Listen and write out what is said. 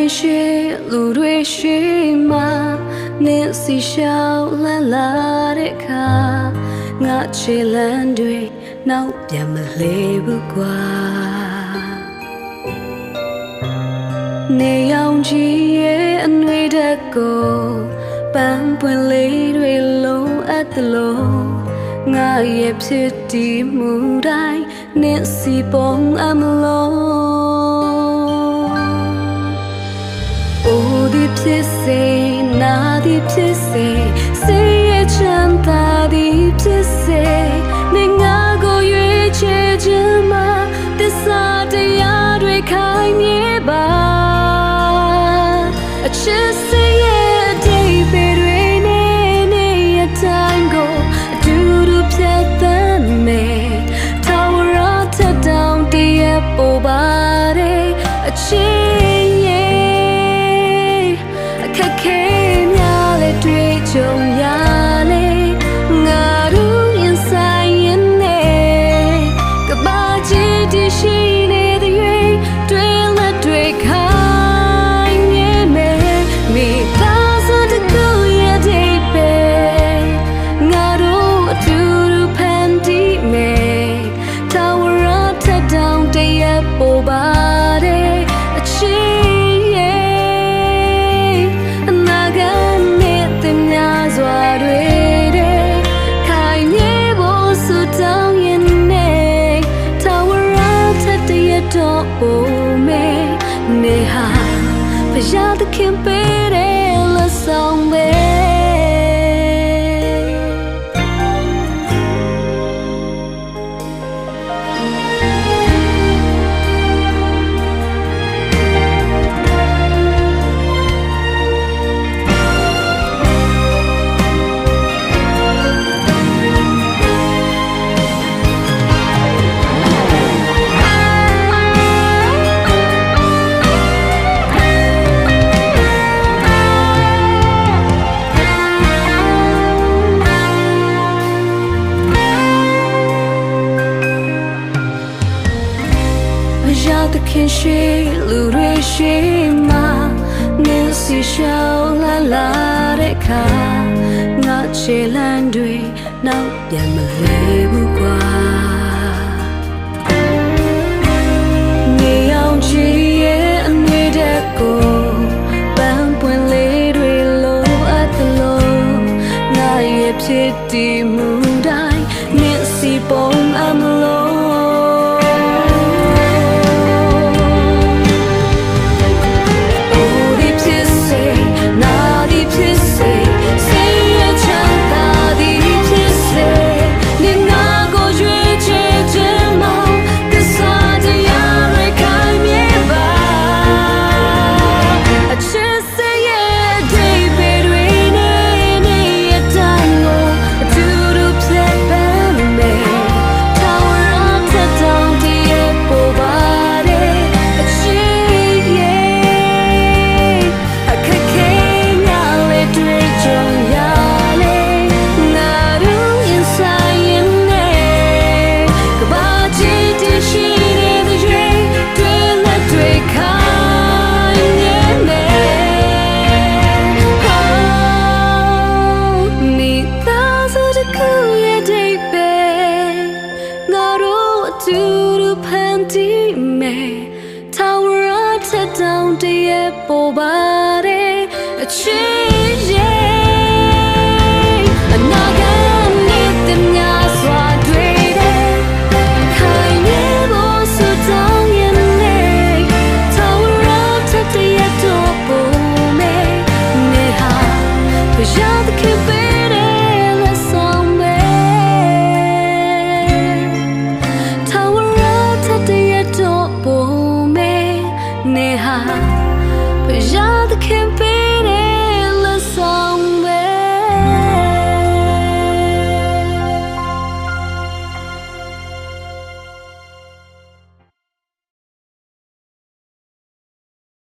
ခင်ရှိလူတွေရှိမှနေစီရှောင်းလန်းလာတဲ့အခါငါချေလန်းတွေနောက်ပြန်မလဲဘူးကွာနေအောင်ကြီးရဲ့အနှွေတက်ကိုပန်းပွင့်လေးတွေလုံးအပ်သလိုငါရဲ့ဖြစ်တည်မှုတိုင်းနေစီပုံအမလို့အိုဒီဖြစ်စေနာဒီဖြစ်စေစိတ်ရဲ့ချမ်းသာဒီဖြစ်စေနေငါကိုရွေးချယ်ခြင်းမှာသစ္စာတရားတွေခိုင်မြဲပါအချစ်စေရဲ့အတိတ်တွေနဲ့နေရတိုင်းကိုအတူတူဖြတ်သန်းမယ်ထာဝရထက်တောင်တည်းပို့ပါတယ်အချစ်ရဲ့အခက်ခဲများလဲတွေ့ကြုံရလဲငါတို့ရင်ဆိုင်ရင်နဲ့ကဘာကြီးတည်ရှိနေတဲ့ရွေးတွေ့လက်တွေ့ခိုင်းနေမယ်မိသားစုတစ်ခုရဲ့ဒီပဲငါတို့အတူတူဖန်တီးမယ်ထာဝရထက်တောင်တည်းပို့ပါတယ်အချစ်ရဲ့အနာဂတ်နဲ့တင်များစွာတွေတဲ့ခိုင်မြဲဖို့ဆုတောင်းရင်နဲ့ထာဝရထက်တည်းတော့ပို့မယ်နေဟာဘုရားသခင်ပေးတဲ့လက်ဆောင်ပဲသခင်ရှိလူတွေရှိမှနေစီရှောင်းလာတဲ့အခါငါချေလန်းတွေနောက်ပြန်မလဲဘူးကွာနေအောင်ကြီးရဲ့အမြဲတည်းကိုပန်းပွင့်လေးတွေလုံးအပ်သလိုငါရဲ့ဖြစ်တည်မှုတိုင်းနေစီပုံအမလို့တူတူဖန်တီးမယ်ထာဝရထက်တောင်တည်းပို့ပါတယ်အချစ်ရဲ့အနာဂတ်နဲ့တင်များစွာတွေ့တယ်ခိုင်မြဲဖို့ဆုတောင်းရင်နဲ့ထာဝရထက်တည်းတော့ပို့မယ်နေဟာဘုရားသခင်ပေးတယ်လက်ဆောင်ပဲနေဟာဘုရားသခင်ပေးတယ်